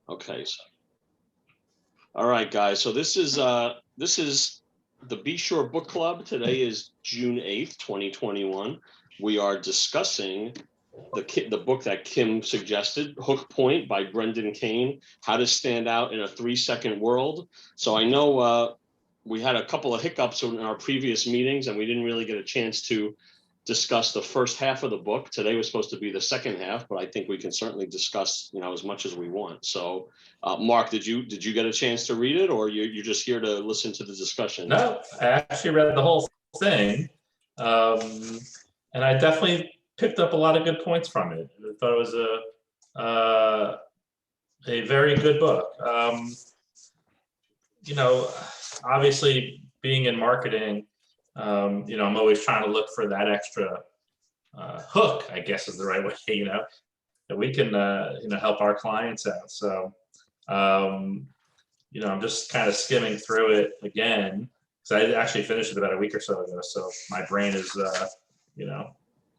Okay. So, all right, guys. So this is the Be Sure Book Club. Today is June 8th, 2021. We are discussing the book that Kim suggested, Hook Point by Brendan Kane, How to Stand Out in a 3-Second World. So I know we had a couple of hiccups in our previous meetings and we didn't really get a chance to discuss the first half of the book. Today was supposed to be the second half, but I think we can certainly discuss, as much as we want. So Mark, did you get a chance to read it, or you're just here to listen to the discussion? No, I actually read the whole thing. And I definitely picked up a lot of good points from it. I thought it was a very good book. Obviously being in marketing, I'm always trying to look for that extra hook, I guess is the right way, that we can, help our clients out. So, I'm just kind of skimming through it again, because I actually finished it about a week or so ago. So my brain is,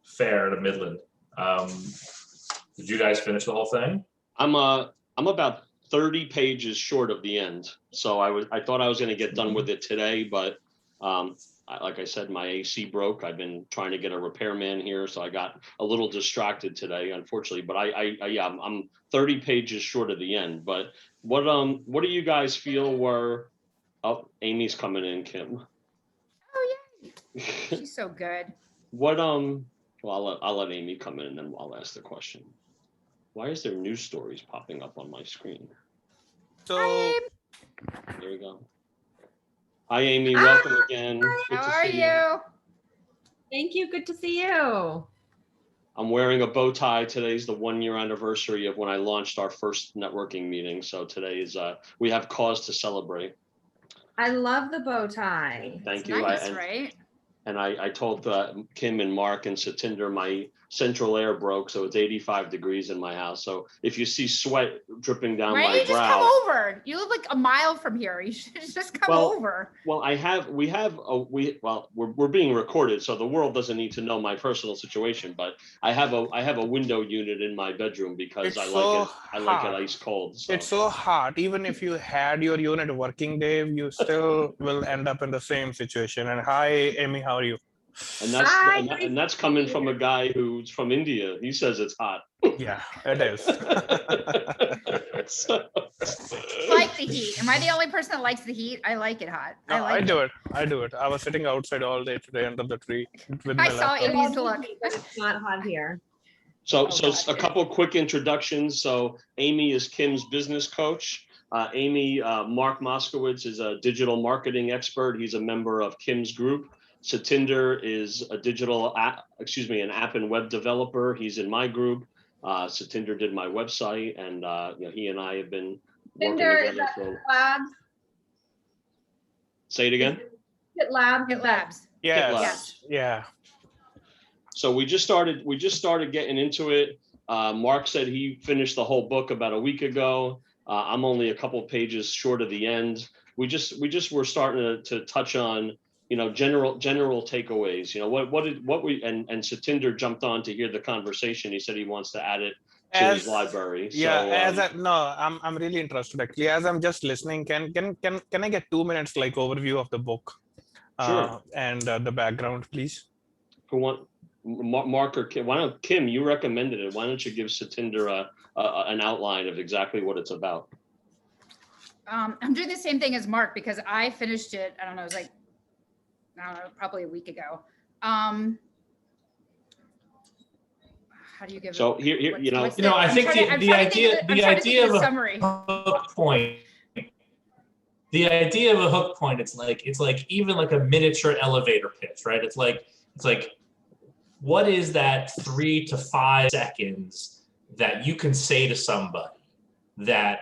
fair to Midland. Did you guys finish the whole thing? I'm about 30 pages short of the end. So I thought I was going to get done with it today, but like I said, my AC broke. I've been trying to get a repairman here, so I got a little distracted today, unfortunately. But I'm 30 pages short of the end. But what do you guys feel were? Oh, Amy's coming in, Kim. Oh yeah, she's so good. What Well, I'll let Amy come in and then I'll ask the question. Why is there news stories popping up on my screen? So there we go. Hi, Amy. Welcome again. Good How are you? Thank you. Good to see you. I'm wearing a bow tie. Today's the 1-year anniversary of when I launched our first networking meeting. So today is we have cause to celebrate. I love the bow tie. Thank you. Nice, right? And I told Kim and Mark and Satinder my central air broke, so it's 85 degrees in my house. So if you see sweat dripping down my brow, you just come over. You live like a mile from here. You should just come over. Well, we're being recorded, so the world doesn't need to know my personal situation. But I have a window unit in my bedroom because I like it ice cold. So. It's so hot. Even if you had your unit working, Dave, you still will end up in the same situation. And hi, Amy, how are you? And that's coming from a guy who's from India. He says it's hot. Yeah, it is. Like the heat. Am I the only person that likes the heat? I like it hot. No, I do it. I was sitting outside all day today under the tree with my laptop. Amy's look. It's not hot here. So a couple quick introductions. So Amy is Kim's business coach. Amy, Mark Moskowitz is a digital marketing expert. He's a member of Kim's group. Satinder is an app and web developer. He's in my group. Satinder did my website, and he and I have been working together for. Labs? Say it again. GitLab. Yeah. So we just started getting into it. Mark said he finished the whole book about a week ago. I'm only a couple pages short of the end. We just were starting to touch on general takeaways. And Satinder jumped on to hear the conversation. He said he wants to add it to his library. I'm really interested actually. As I'm just listening, can I get 2 minutes like overview of the book? Sure. And the background, please. Who want Mark or Kim? Why don't Kim? You recommended it. Why don't you give Satinder an outline of exactly what it's about? I'm doing the same thing as Mark because I finished it. I don't know. It was probably a week ago. How do you give so it? Here, I think the idea of a hook point. The idea of a hook point, it's like even like a miniature elevator pitch, right? It's like what is that 3 to 5 seconds that you can say to somebody that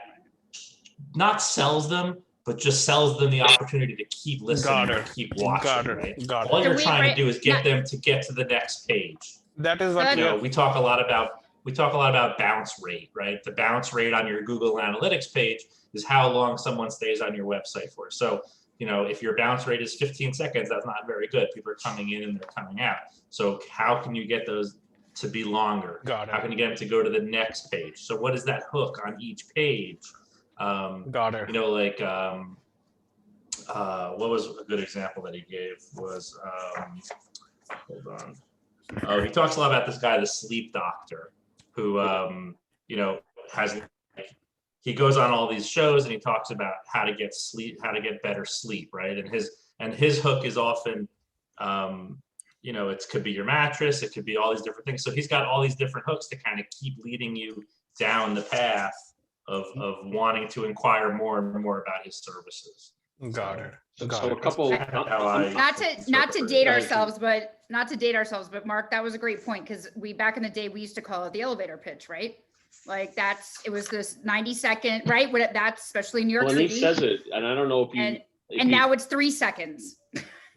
not sells them, but just sells them the opportunity to keep listening and keep watching, right? All you're trying to do is get them to get to the next page. That is what we talk a lot about bounce rate, right? The bounce rate on your Google Analytics page is how long someone stays on your website for. So, if your bounce rate is 15 seconds, that's not very good. People are coming in and they're coming out. So how can you get those to be longer? Got How it. can you get them to go to the next page? So what is that hook on each page? Got it. You know, like what was a good example that he gave was hold on. Oh, he talks a lot about this guy, the sleep doctor, who you know, has, he goes on all these shows and he talks about how to get sleep, how to get better sleep, right? And his hook is often you know, it could be your mattress, it could be all these different things. So he's got all these different hooks to kind of keep leading you down the path of wanting to inquire more and more about his services. Got it. So Got a it. couple, Not to interpret date it. ourselves, but Mark, that was a great point, because we, back in the day, we used to call it the elevator pitch, right? Like it was this 90-second, right? That's especially in New York well, and he City. says it, and I don't know if you. And, if and you- now it's 3 seconds.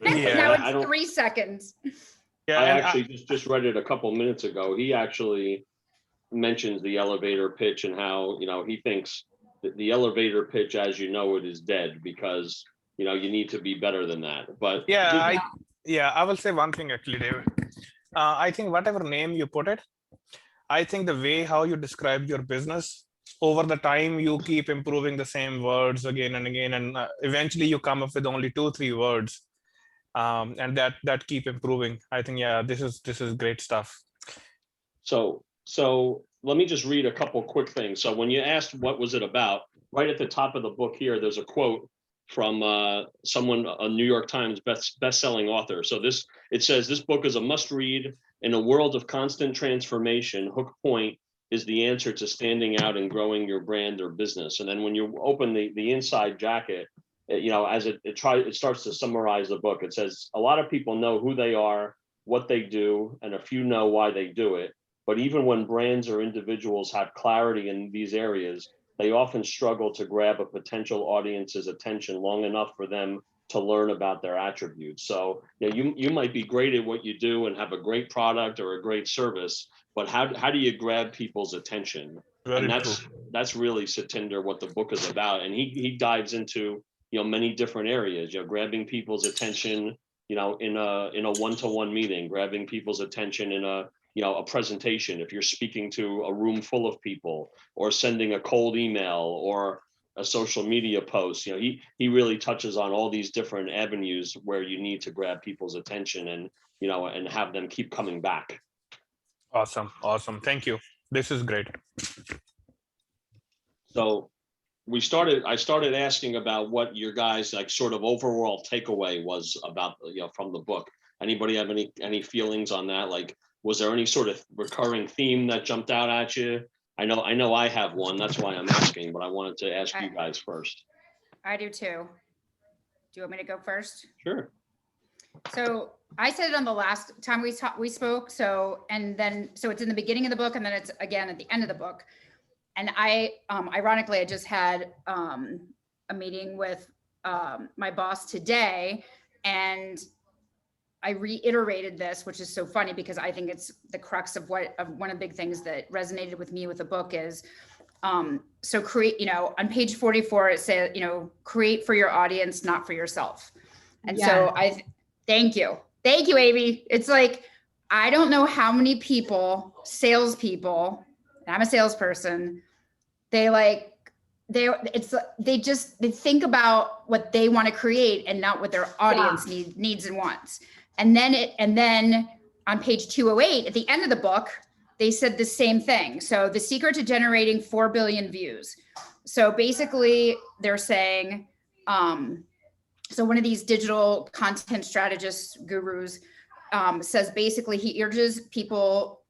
Yeah, Now I it's don't- 3 seconds. Yeah, I and actually just read it a couple minutes ago. He actually mentions the elevator pitch and how, you know, he thinks that the elevator pitch, as you know it, is dead because, you know, you need to be better than that. But yeah, I will say one thing actually, David. I think whatever name you put it, I think the way how you describe your business over the time, you keep improving the same words again and again, and eventually you come up with only 2-3 words, and that keep improving. I think, yeah, this is great stuff. So let me just read a couple quick things. So when you asked what was it about, right at the top of the book here, there's a quote from someone, a New York Times best-selling author. So it says, this book is a must-read. In a world of constant transformation, Hook Point is the answer to standing out and growing your brand or business. And then when you open the inside jacket, you know, as it starts to summarize the book, it says, a lot of people know who they are, what they do, and a few know why they do it. But even when brands or individuals have clarity in these areas, they often struggle to grab a potential audience's attention long enough for them to learn about their attributes. So, you know, you might be great at what you do and have a great product or a great service, but how do you grab people's attention? Very And true. that's really Satinder, what the book is about. And he dives into, you know, many different areas, you know, grabbing people's attention, you know, in a one-to-one meeting, grabbing people's attention in a presentation, if you're speaking to a room full of people, or sending a cold email or a social media post. You know, he really touches on all these different avenues where you need to grab people's attention and, you know, and have them keep coming back. Awesome. Thank you. This is great. So I started asking about what your guys' like sort of overall takeaway was about, you know, from the book. Anybody have any feelings on that? Like, was there any sort of recurring theme that jumped out at you? I know I have one. That's why I'm asking, but I wanted to ask you guys first. I do too. Do you want me to go first? Sure. So I said it on the last time we spoke. So it's in the beginning of the book, and then it's again at the end of the book. And I, ironically, I just had a meeting with my boss today, and I reiterated this, which is so funny because I think it's the crux of one of the big things that resonated with me with the book is, so create, you know, on page 44, it says, you know, create for your audience, not for yourself. And so thank you, Amy. It's like, I don't know how many people, salespeople, and I'm a salesperson, they think about what they want to create and not what their audience needs and wants. And then on page 208, at the end of the book, they said the same thing. So the secret to generating 4 billion views. So basically they're saying, so one of these digital content strategists gurus says basically he urges people,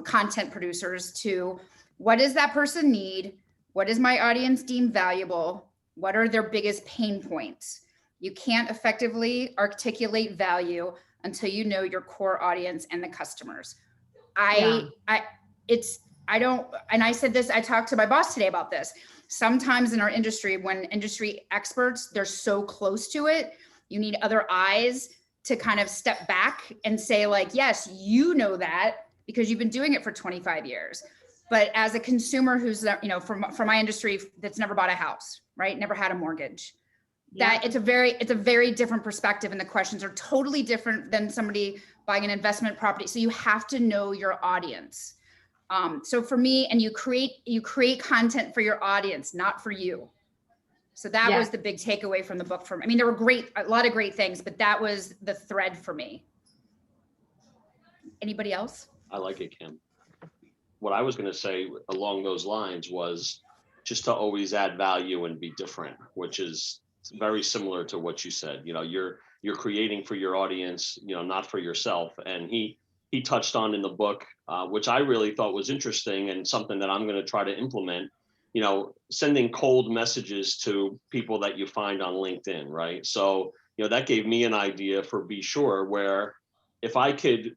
content producers, to what does that person need? What does my audience deem valuable? What are their biggest pain points? You can't effectively articulate value until you know your core audience and the customers. I said this, I talked to my boss today about this. Sometimes in our industry, when industry experts, they're so close to it, you need other eyes to kind of step back and say like, yes, you know that because you've been doing it for 25 years. But as a consumer who's, you know, from my industry that's never bought a house, right? Never had a mortgage. That it's a very different perspective, and the questions are totally different than somebody buying an investment property. So you have to know your audience. So for me, and you create content for your audience, not for you. So that was the big takeaway from the book for me. I mean, there were a lot of great things, but that was the thread for me. Anybody else? I like it, Kim. What I was going to say along those lines was just to always add value and be different, which is very similar to what you said. You know, you're creating for your audience, you know, not for yourself. And he touched on in the book, which I really thought was interesting and something that I'm going to try to implement, you know, sending cold messages to people that you find on LinkedIn, right? So, you know, that gave me an idea for Be Sure, where if I could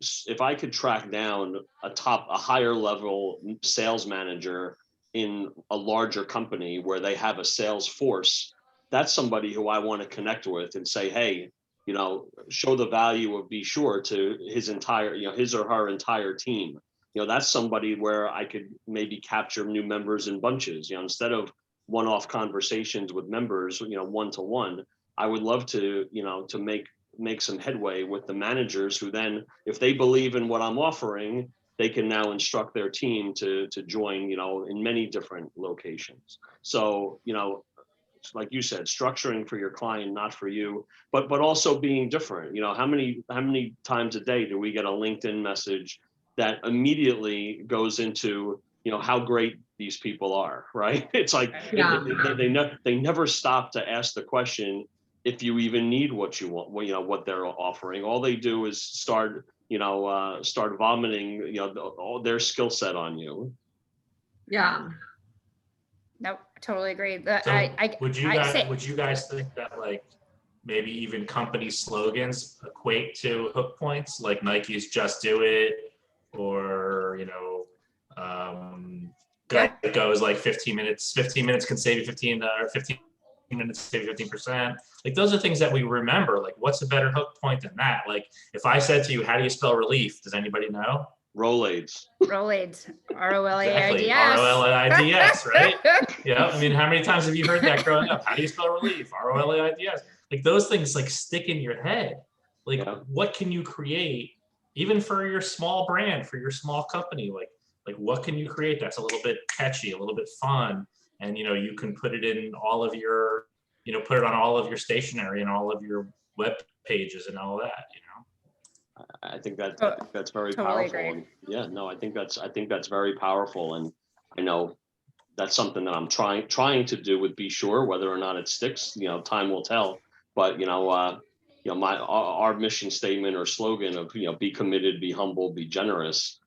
track down a higher level sales manager in a larger company where they have a sales force, that's somebody who I want to connect with and say, hey, you know, show the value of Be Sure to his entire, you know, his or her entire team. You know, that's somebody where I could maybe capture new members in bunches, you know, instead of one-off conversations with members, you know, one-to-one. I would love to, you know, to make some headway with the managers who then, if they believe in what I'm offering, they can now instruct their team to join, you know, in many different locations. So, you know, like you said, structuring for your client, not for you, but also being different. You know, how many times a day do we get a LinkedIn message that immediately goes into, you know, how great these people are, right? It's like they never stop to ask the question if you even need what you want, you know, what they're offering. All they do is start vomiting, you know, all their skill set on you. Yeah. Nope, I totally agree. So would you guys think that like maybe even company slogans equate to hook points, like Nike's "Just Do It," or you know, it goes like 15 minutes can save you 15 minutes save you 15%. Like those are things that we remember. Like what's a better hook point than that? Like if I said to you, how do you spell relief? Does anybody know? Rolaids. Rolaids. R-O-L-A-I-D-S. Exactly. R-O-L-A-I-D-S, right? Yeah. I mean, how many times have you heard that growing up? How do you spell relief? R-O-L-A-I-D-S. Like those things like stick in your head. Like what can you create even for your small brand, for your small company? Like what can you create that's a little bit catchy, a little bit fun? And, you know, you can put it in all of your, you know, put it on all of your stationery and all of your web pages and all that, you know? I think that's very powerful. And yeah, no, I think that's very powerful. And I know that's something that I'm trying to do with Be Sure. Whether or not it sticks, you know, time will tell. But, you know, our mission statement or slogan of, you know, be committed, be humble, be generous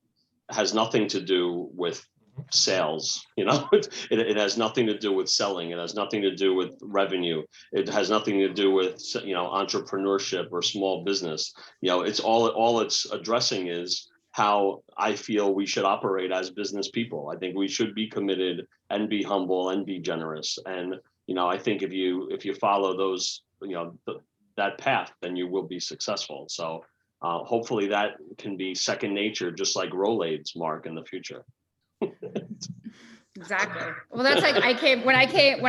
has nothing to do with sales. You know, it has nothing to do with selling. It has nothing to do with revenue. It has nothing to do with, you know, entrepreneurship or small business. You know, it's all it's addressing is how I feel we should operate as business people. I think we should be committed and be humble and be generous. And, you know, I think if you follow those, you know, that path, then you will be successful. So hopefully that can be second nature, just like Rolaids, Mark, in the future. Exactly. Well, that's like when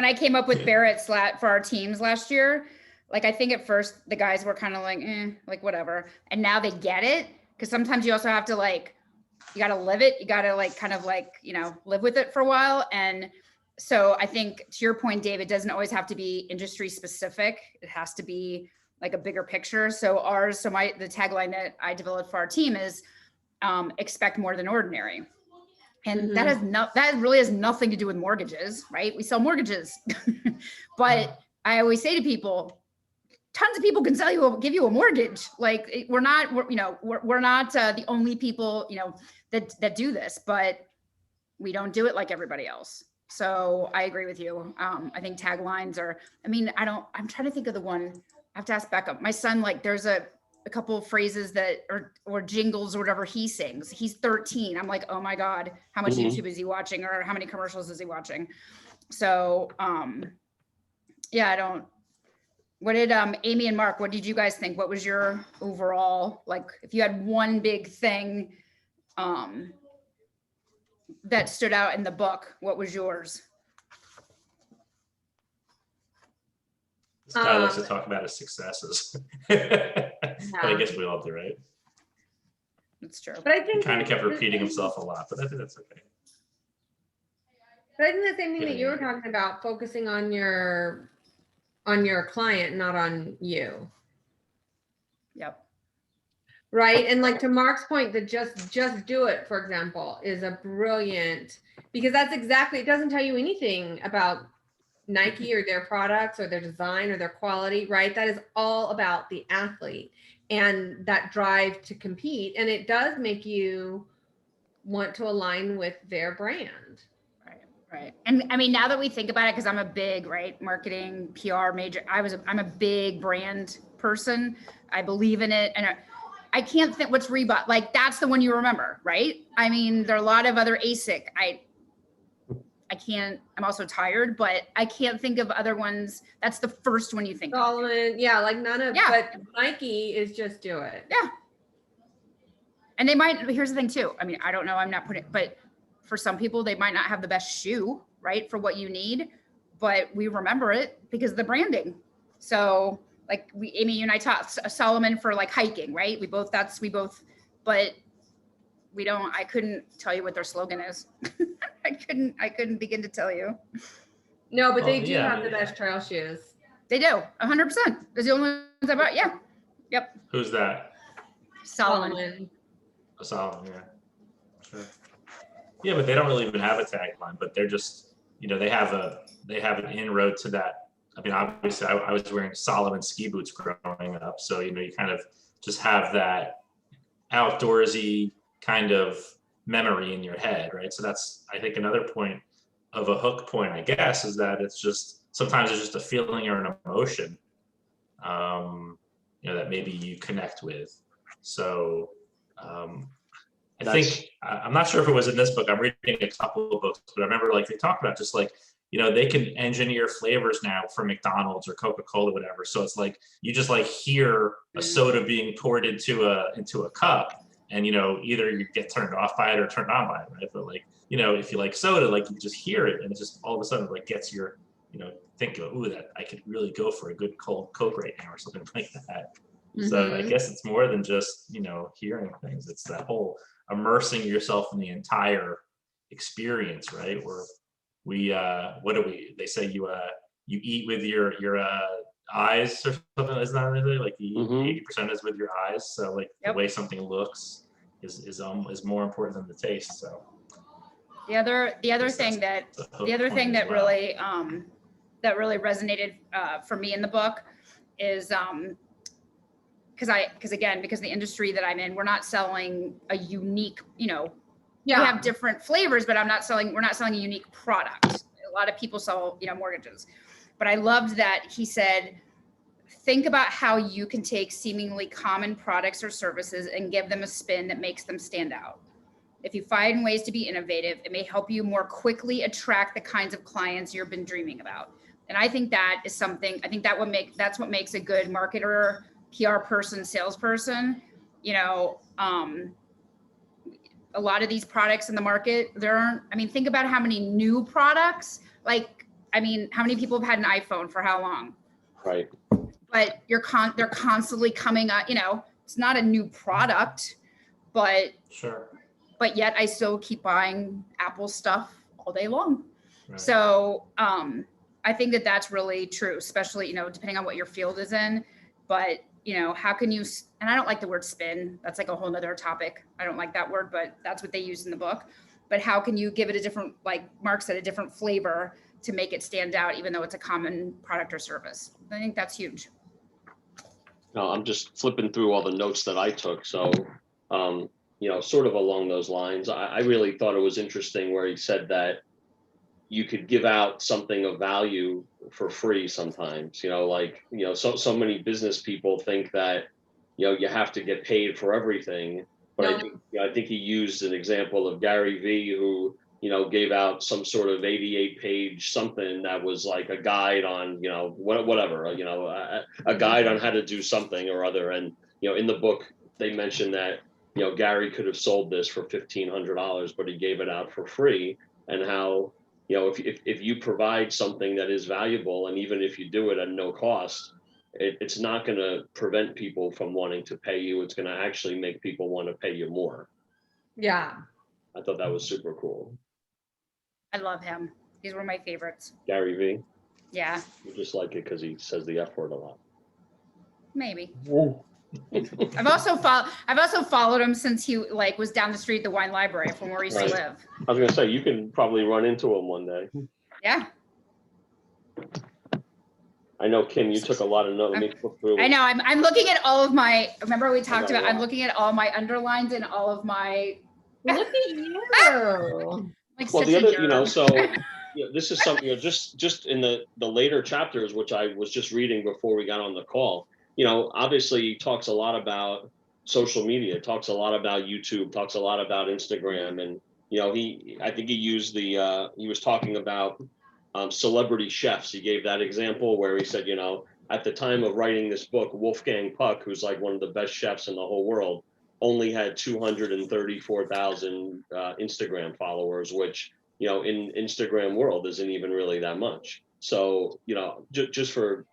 I came up with Barrett's for our teams last year. Like I think at first the guys were kind of like whatever, and now they get it, because sometimes you also have to you got to live it. You got to kind of you know, live with it for a while. And so I think to your point, Dave, it doesn't always have to be industry specific. It has to be like a bigger picture. So the tagline that I developed for our team is expect more than ordinary. And that really has nothing to do with mortgages, right? We sell mortgages, but I always say to people, tons of people can give you a mortgage. Like we're not the only people, you know, that do this, but we don't do it like everybody else. So I agree with you. I think taglines I'm trying to think of the one. I have to ask Becca. My son, there's a couple of phrases that or jingles or whatever he sings. He's 13. I'm like, oh my God, how much YouTube is he watching, or how many commercials is he watching? So yeah, what did Amy and Mark, what did you guys think? What was your overall, if you had one big thing that stood out in the book, what was yours? This guy likes to talk about his successes. But I guess we all do, right? It's true. But I He think kind of kept the repeating same- himself a lot, but I think that's okay. But I think the same thing that you were Yeah. talking about, focusing on your client, not on you. Yep. Right. And like to Mark's point, that just do it, for example, is a brilliant, because that's exactly, it doesn't tell you anything about Nike or their products or their design or their quality, right? That is all about the athlete and that drive to compete. And it does make you want to align with their brand. Right. And I mean, now that we think about it, because I'm a big, marketing, PR major, I'm a big brand person. I believe in it. And I can't think what's Reebok. Like, that's the one you remember, right? I mean, there are a lot of other ASIC. I can't, I'm also tired, but I can't think of other ones. That's the first one you think of. Solomon, yeah, like none of, Yeah. but Nike is just do it. Yeah. And they might, here's the thing too. I mean, I don't know, I'm not putting, but for some people, they might not have the best shoe, right? For what you need, but we remember it because of the branding. So like Amy, you and I taught Solomon for like hiking, right? But we don't, I couldn't tell you what their slogan is. I couldn't begin to tell you. No, but they Well, do yeah, have the best trail shoes. They do, 100%. They're the only ones I bought, yeah. Yep, Who's that? Solomon. Solomon, yeah. Sure. Yeah, but they don't really even have a tagline, but they're just, they have an inroad to that. I mean, obviously I was wearing Solomon ski boots growing up. So, you kind of just have that outdoorsy kind of memory in your head, right? So that's, I think, another point of a hook point, I guess, is that sometimes it's just a feeling or an emotion, that maybe you connect with. So, I think, I'm not sure if it was in this book, I'm reading a couple of books, but I remember like they talk about just like, they can engineer flavors now for McDonald's or Coca-Cola, whatever. So it's like, you just like hear a soda being poured into a cup and, either you get turned off by it or turned on by it, right? But like, if you like soda, like you just hear it and it just all of a sudden like gets your, think of, ooh, that I could really go for a good cold Coke right now or something like that. So I guess it's more than just, hearing things. It's that whole immersing yourself in the entire experience, right? Where they say you eat with your eyes or something, isn't that really like the 80% is with your eyes? So like the way something looks is more important than the taste. So the other thing that really resonated for me in the book is because the industry that I'm in, we're not selling a unique, we have different flavors, but we're not selling a unique product. A lot of people sell, mortgages, but I loved that he said, think about how you can take seemingly common products or services and give them a spin that makes them stand out. If you find ways to be innovative, it may help you more quickly attract the kinds of clients you've been dreaming about. And I think that is something, that's what makes a good marketer, PR person, salesperson. A lot of these products in the market, think about how many new products, how many people have had an iPhone for how long? Right. But they're constantly coming up, it's not a new product, but sure. But yet I still keep buying Apple stuff all day long. Right. So I think that that's really true, especially, depending on what your field is in. But, how can you, and I don't like the word spin. That's like a whole nother topic. I don't like that word, but that's what they use in the book. But how can you give it a different, like Mark said, a different flavor to make it stand out, even though it's a common product or service? I think that's huge. No, I'm just flipping through all the notes that I took. So, sort of along those lines, I really thought it was interesting where he said that you could give out something of value for free sometimes, so many business people think that, you have to get paid for everything. But No. I think he used an example of Gary Vee, who, gave out some sort of 88-page something that was like a guide on, whatever, a guide on how to do something or other. And, in the book, they mentioned that, Gary could have sold this for $1,500, but he gave it out for free. And how, if you provide something that is valuable, and even if you do it at no cost, it's not going to prevent people from wanting to pay you. It's going to actually make people want to pay you more. Yeah. I thought that was super cool. I love him. He's one of my favorites. Gary V. Yeah, You just like it because he says the F word a lot. maybe. I've also followed him since he like was down the street at the wine library from where he used to Right. live. I was going to say, you can probably run into him one day. Yeah, I know, Kim, you took a lot of notes. Let me flip through. I know. I'm looking at all of my. Remember we talked got a about. I'm lot. looking at all my underlines and all of my. Look at you. Like Well, such the a other, you know, nerd. so this is something, you know, just in the later chapters, which I was just reading before we got on the call, you know, obviously he talks a lot about social media, talks a lot about YouTube, talks a lot about Instagram. And, you know, I think he used he was talking about celebrity chefs. He gave that example where he said, you know, at the time of writing this book, Wolfgang Puck, who's like one of the best chefs in the whole world, only had 234,000 Instagram followers, which, you know, in Instagram world isn't even really that much. So, you know, just for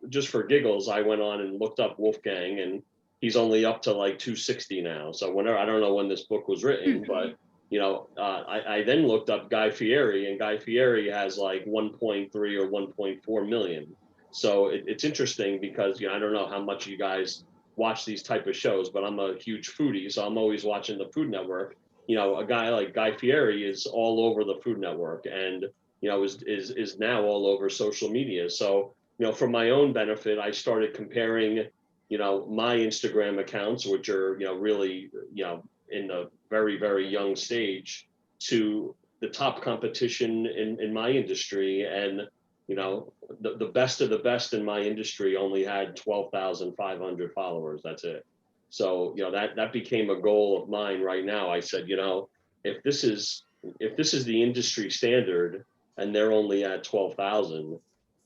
giggles, I went on and looked up Wolfgang, and he's only up to like 260 now. So whenever, I don't know when this book was written, but you know, I then looked up Guy Fieri, and Guy Fieri has like 1.3 or 1.4 million. So it's interesting because, you know, I don't know how much you guys watch these type of shows, but I'm a huge foodie, so I'm always watching the Food Network. You know, a guy like Guy Fieri is all over the Food Network, and, you know, is now all over social media. So, you know, for my own benefit, I started comparing, you know, my Instagram accounts, which are, you know, really, you know, in the very, very young stage, to the top competition in my industry. And, you know, the best of the best in my industry only had 12,500 followers. That's it. So, you know, that became a goal of mine right now. I said, you know, if this is the industry standard and they're only at 12,000,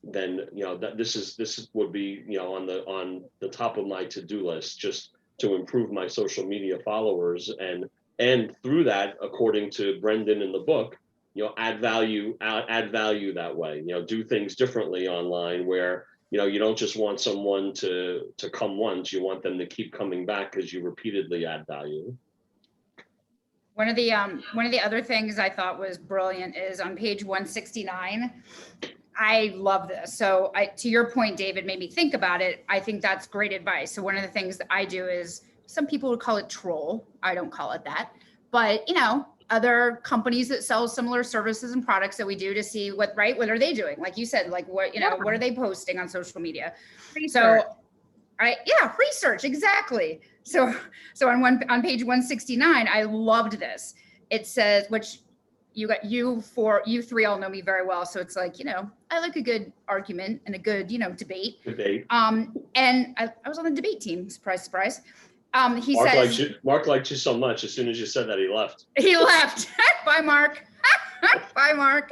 then, you know, that this would be, you know, on the top of my to-do list, just to improve my social media followers, and through that, according to Brendan in the book, you know, add value that way, you know, do things differently online where, you know, you don't just want someone to come once, you want them to keep coming back because you repeatedly add value. One of the other things I thought was brilliant is on page 169. I love this. So to your point, David, made me think about it. I think that's great advice. So one of the things that I do is, some people would call it troll. I don't call it that, but, you know, other companies that sell similar services and products that we do, to see what are they doing? Like you said, like what, you know, what are they posting on social media? Research. So research, exactly. So on page 169, I loved this. It says, which you three all know me very well. So it's like, you know, I like a good argument and a good, you know, debate. And I was on the debate team, surprise, surprise. He says, Mark liked you so much. As soon as you said that, he left. He left. Bye, Mark. Bye, Mark.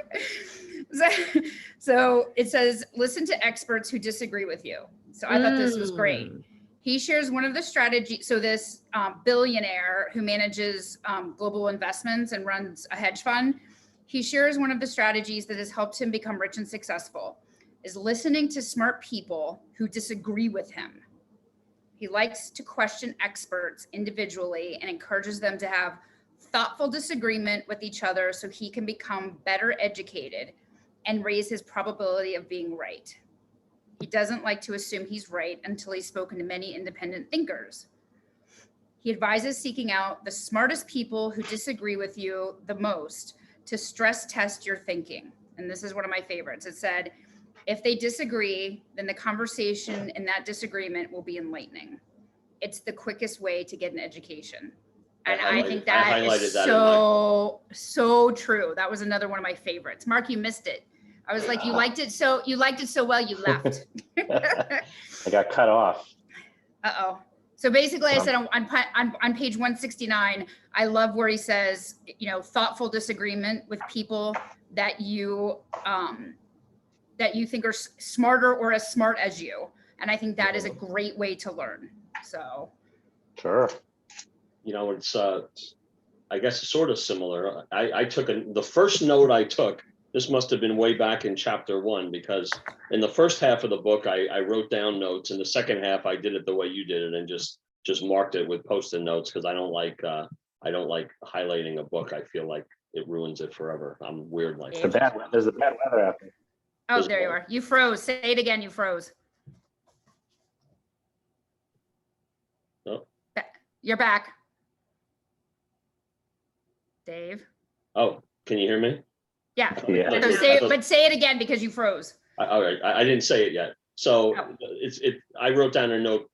So it says, listen to experts who disagree with you. So I thought this was great. He shares one of the strategies. So this billionaire who manages global investments and runs a hedge fund, he shares one of the strategies that has helped him become rich and successful is listening to smart people who disagree with him. He likes to question experts individually and encourages them to have thoughtful disagreement with each other so he can become better educated and raise his probability of being right. He doesn't like to assume he's right until he's spoken to many independent thinkers. He advises seeking out the smartest people who disagree with you the most to stress test your thinking. And this is one of my favorites. It said, if they disagree, then the conversation in that disagreement will be enlightening. It's the quickest way to get an education. And I think that is so true. That was another one of my favorites. Mark, you missed it. I was like, you liked it so well, you left. I got cut off. Uh-oh. So basically I said on page 169, I love where he says, you know, thoughtful disagreement with people that you think are smarter or as smart as you. And I think that is a great way to learn. So. Sure. You know, it's, I guess it's sort of similar. I took the first note I took this must have been way back in chapter 1, because in the first half of the book, I wrote down notes. In the second half, I did it the way you did it and just marked it with post-it notes, because I don't like highlighting a book. I feel like it ruins it forever. I'm weird like There's the bad weather out there. Oh, there you are. You froze. Say it again. You froze. Oh. You're back. Dave. Oh, can you hear me? Yeah. Yeah. So say it again because you froze. All right, I didn't say it yet. So Oh. I wrote down a note,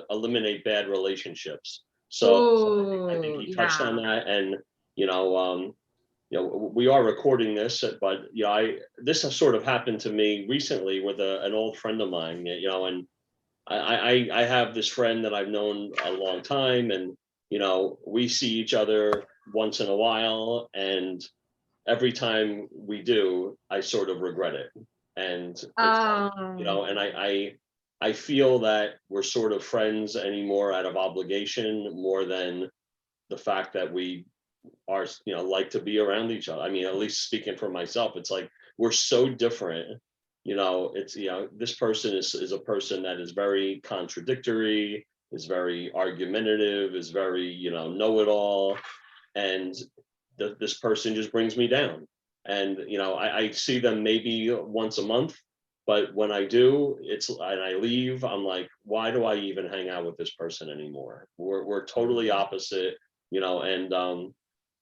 eliminate bad relationships. So I think he touched on that, and we are recording this, but this has sort of happened to me recently with an old friend of mine, and I have this friend that I've known a long time, and we see each other once in a while, and every time we do, I sort of regret it. And it's, and I feel that we're sort of friends anymore out of obligation more than the fact that we are, like to be around each other. I mean, at least speaking for myself, it's like we're so different. It's this person is a person that is very contradictory, is very argumentative, is very know-it-all, and this person just brings me down. And I see them maybe once a month, but when I do, and I leave, I'm like, why do I even hang out with this person anymore? We're totally opposite, and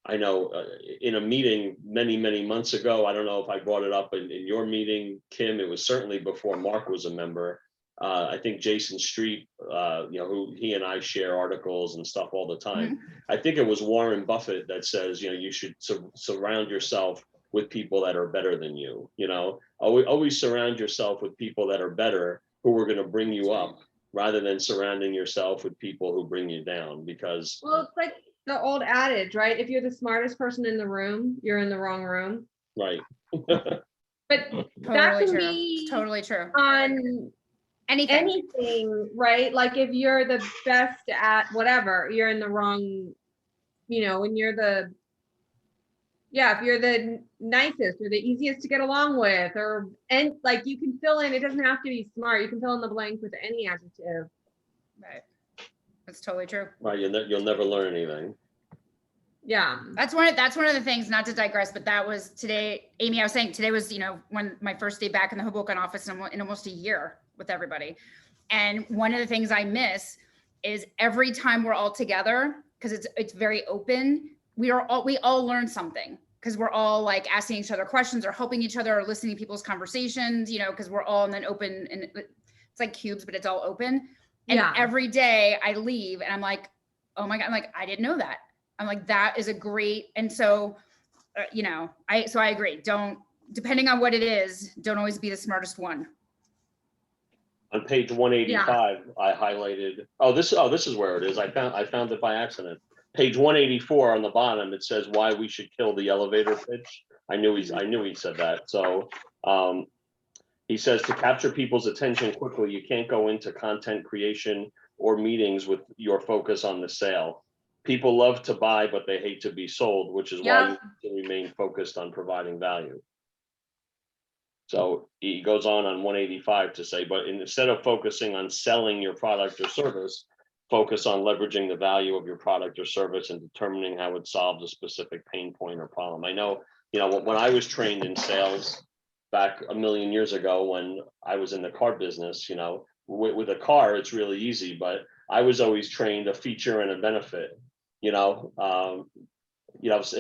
I know in a meeting many months ago, I don't know if I brought it up in your meeting, Kim, it was certainly before Mark was a member. I think Jason Street, who he and I share articles and stuff all the time. Mm-hmm. I think it was Warren Buffett that says, you should surround yourself with people that are better than you. Always surround yourself with people that are better, who are going to bring you up, rather than surrounding yourself with people who bring you down. Because it's like the old adage, right? If you're the smartest person in the room, you're in the wrong room. Right. But that can be totally true on anything, right? Like if you're the best at whatever, you're in the wrong, when you're if you're the nicest or the easiest to get along with, and like you can fill in, it doesn't have to be smart. You can fill in the blank with any adjective. Right. That's totally true. Right. You'll never learn anything. Yeah. That's one of the things, not to digress, but that was today, Amy, I was saying today was, when my first day back in the Hoboken office in almost a year with everybody. And one of the things I miss is every time we're all together, because it's very open, we all learn something, because we're all like asking each other questions or helping each other or listening to people's conversations, because we're all in an open, and it's like cubes, but it's all open. And every day I leave and I'm like, oh my God, I'm like, I didn't know that. I'm like, that is a great, and so, I agree. Depending on what it is, don't always be the smartest one. On page 185, I highlighted, this is where it is. I found it by accident. Page 184 on the bottom, it says why we should kill the elevator pitch. I knew he said that. So he says, to capture people's attention quickly, you can't go into content creation or meetings with your focus on the sale. People love to buy, but they hate to be sold, which is why you remain focused on providing value. So he goes on 185 to say, but instead of focusing on selling your product or service, focus on leveraging the value of your product or service and determining how it solves a specific pain point or problem. I know, when I was trained in sales back a million years ago, when I was in the car business, with a car, it's really easy, but I was always trained a feature and a benefit. If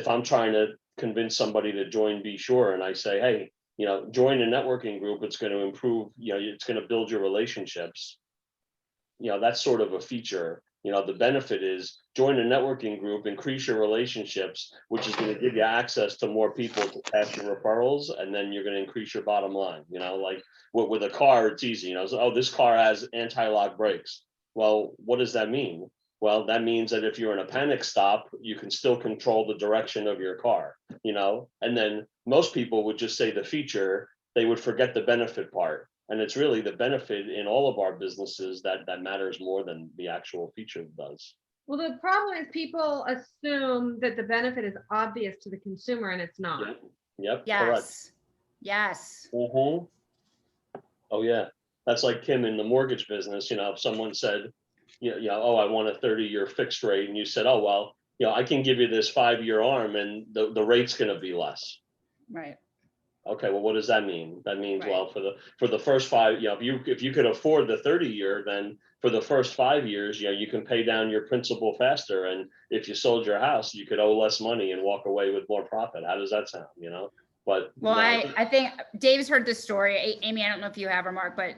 I'm trying to convince somebody to join Be Sure and I say, hey, join a networking group, it's going to improve, it's going to build your relationships. That's sort of a feature. The benefit is join a networking group, increase your relationships, which is going to give you access to more people to pass your referrals, and then you're going to increase your bottom line. Like with a car, it's easy. This car has anti-lock brakes. Well, what does that mean? Well, that means that if you're in a panic stop, you can still control the direction of your car, and then most people would just say the feature, they would forget the benefit part. And it's really the benefit in all of our businesses that matters more than the actual feature does. Well, the problem is people assume that the benefit is obvious to the consumer and it's not. Yep, correct. Yes. Yes. Mm-hmm. Oh, yeah. That's like Kim in the mortgage business. If someone said, oh, I want a 30-year fixed rate, and you said, oh, well, I can give you this 5-year arm and the rate's going to be less. Right. Okay, well, what does that mean? That means, Right. well, for the first 5, if you could afford the 30-year, then for the first 5 years, you can pay down your principal faster. And if you sold your house, you could owe less money and walk away with more profit. How does that sound? But Well, no, I think Dave's heard this story. Amy, I don't know if you have or Mark, but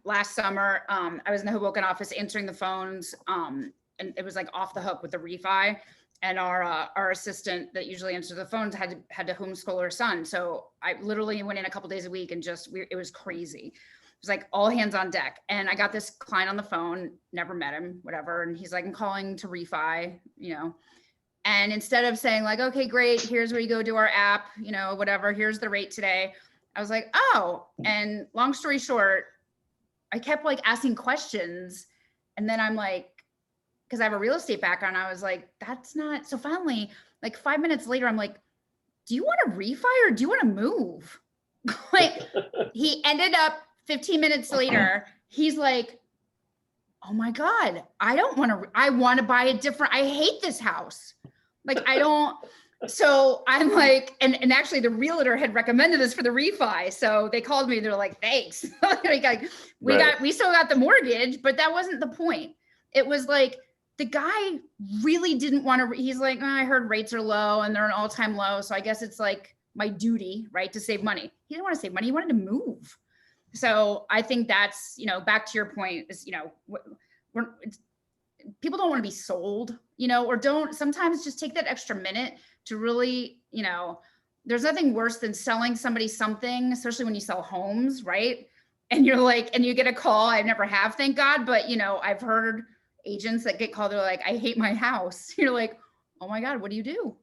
last summer, I was in the Hoboken office answering the phones, and it was like off the hook with the refi. And our assistant that usually answers the phones had to homeschool her son. So I literally went in a couple days a week and it was crazy. It was like all hands on deck. And I got this client on the phone, never met him, whatever. And he's like, I'm calling to refi, And instead of saying like, okay, great, here's where you go to our app, whatever, here's the rate today. I was like, oh, and long story short, I kept like asking questions. And then I'm like, because I have a real estate background, I was like, that's not, so finally, like 5 minutes later, I'm like, do you want to refi or do you want to move? Like, he ended up 15 minutes later, he's like, oh my God, I want to buy I hate this house. Like, I don't, so I'm like, and actually the realtor had recommended this for the refi. So they called me, they're like, thanks. We still got the mortgage, but that wasn't the point. It was like, the guy really didn't want to, he's like, oh, I heard rates are low and they're an all-time low. So I guess it's like my duty, right, to save money. He didn't want to save money. He wanted to move. So I think that's, back to your point is, people don't want to be sold, or don't sometimes just take that extra minute to really, there's nothing worse than selling somebody something, especially when you sell homes, right? And you're like, and you get a call. I never have, thank God. But, I've heard agents that get called, they're like, I hate my house. You're like, oh my God, what do you do?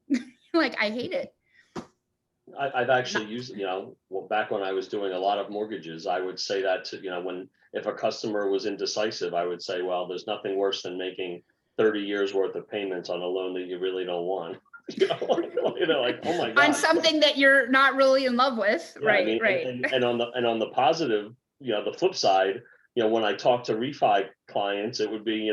Like, I hate it. I've actually used, back when I was doing a lot of mortgages, I would say that to, if a customer was indecisive, I would say, well, there's nothing worse than making 30 years worth of payments on a loan that you really don't want. Like, oh my God. On something that you're not really in love with. Yeah, right. Right. And on the positive, the flip side, when I talk to refi clients, it would be,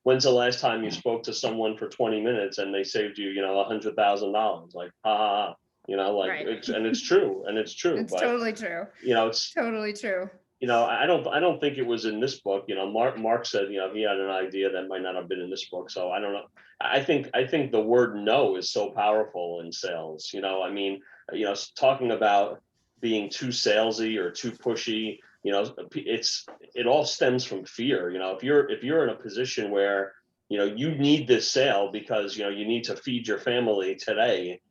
when's the last time you spoke to someone for 20 minutes and they saved you, $100,000? Like, like, Right. it's true. It's but, totally true. It's totally true. I don't think it was in this book. Mark said, he had an idea that might not have been in this book. So I don't know. I think the word no is so powerful in sales. Talking about being too salesy or too pushy, it all stems from fear. If you're in a position where, you need this sale because, you need to feed your family today,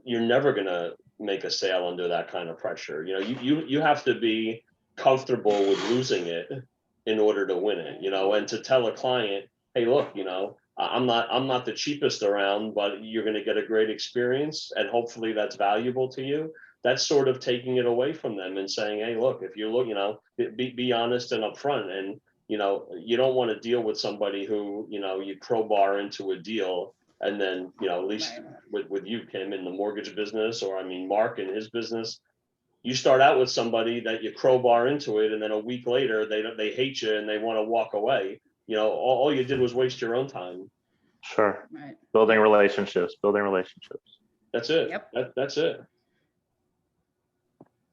you're never going to make a sale under that kind of pressure. You have to be comfortable with losing it in order to win it, and to tell a client, hey, look, I'm not the cheapest around, but you're going to get a great experience and hopefully that's valuable to you. That's sort of taking it away from them and saying, hey, look, if you look, be honest and upfront, and, you don't want to deal with somebody who, you crowbar into a deal. And then, at least with you, Kim, in the mortgage business, or Mark in his business, you start out with somebody that you crowbar into it, and then a week later they hate you and they want to walk away. All you did was waste your own time. Sure. Right. Building relationships. That's it. Yep. That's it.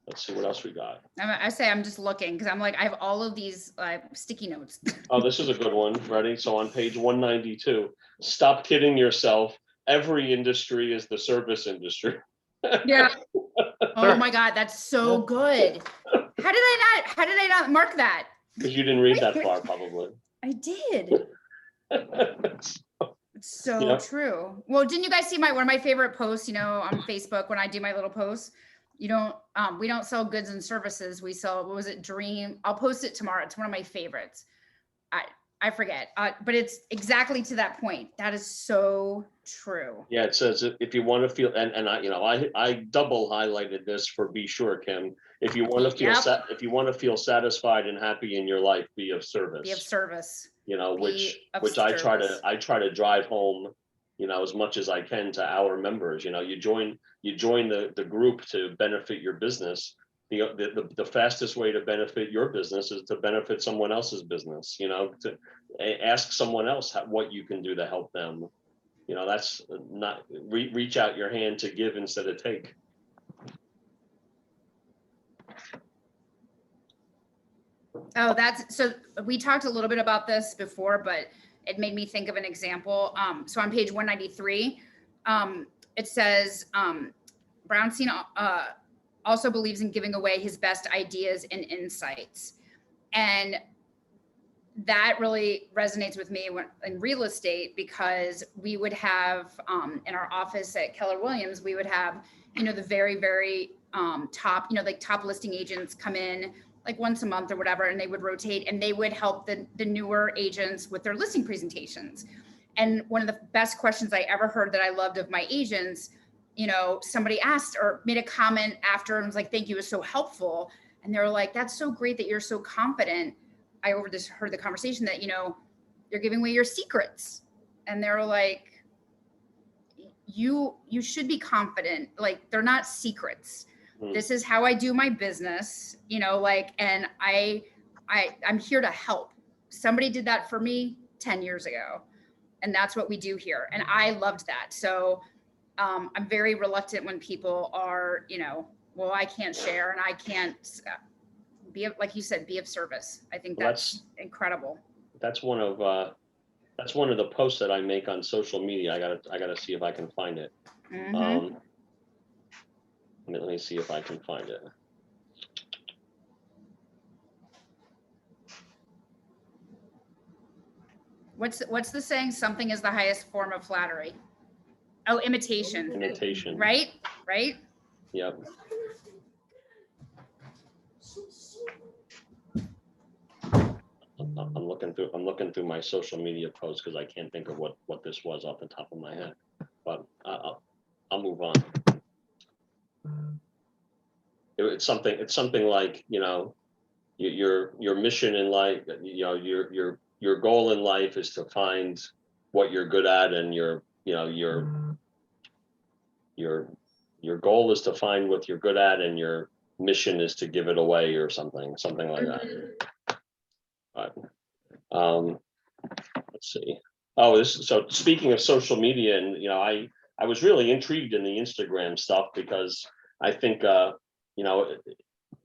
Let's see what else we got. I say I'm just looking because I'm like, I have all of these sticky notes. Oh, this is a good one. Ready? So on page 192, stop kidding yourself. Every industry is the service industry. Yeah. Oh my God, that's so good. How did I not mark that? Because you didn't read that far, probably. I did. It's so true. Well, didn't you guys see one of my favorite posts, on Facebook when I do my little posts? We don't sell goods and services. We sell, what was it? Dream. I'll post it tomorrow. It's one of my favorites. I forget, but it's exactly to that point. That is so true. Yeah, it says if you want to feel, and I double highlighted this for be sure, Kim. If you want to feel, if you want to feel satisfied and happy in your life, be of service. Be of service. Which I try to drive home, as much as I can to our members. You join the group to benefit your business. The fastest way to benefit your business is to benefit someone else's business, to ask someone else what you can do to help them. That's not reach out your hand to give instead of take. Oh, so we talked a little bit about this before, but it made me think of an example. So on page 193, it says, Brownstein also believes in giving away his best ideas and insights. And that really resonates with me in real estate, because we would have in our office at Keller Williams, we would have, the very, very top, like top listing agents come in like once a month or whatever, and they would rotate and they would help the newer agents with their listing presentations. And one of the best questions I ever heard that I loved of my agents, somebody asked or made a comment after and was like, thank you, it was so helpful. And they were like, that's so great that you're so confident. I heard the conversation that, you're giving away your secrets. And they were like, you should be confident. Like, they're not secrets. This is how I do my business, and I'm here to help. Somebody did that for me 10 years ago. And that's what we do here. And I loved that. So I'm very reluctant when people are, well, I can't share and I can't like you said, be of service. I think that's incredible. That's one of the posts that I make on social media. I gotta see if I can find it. Mm-hmm. Let me see if I can find it. What's the saying? Something is the highest form of flattery. Oh, imitation. Imitation. Right? Yep. I'm looking through my social media posts because I can't think of what this was off the top of my head. But I'll move on. It's something like, your mission in life, your goal in life is to find what you're good at, and your goal is to find what you're good at, and your mission is to give it away, or something like that. But, let's see. So speaking of social media, and I was really intrigued in the Instagram stuff, because I think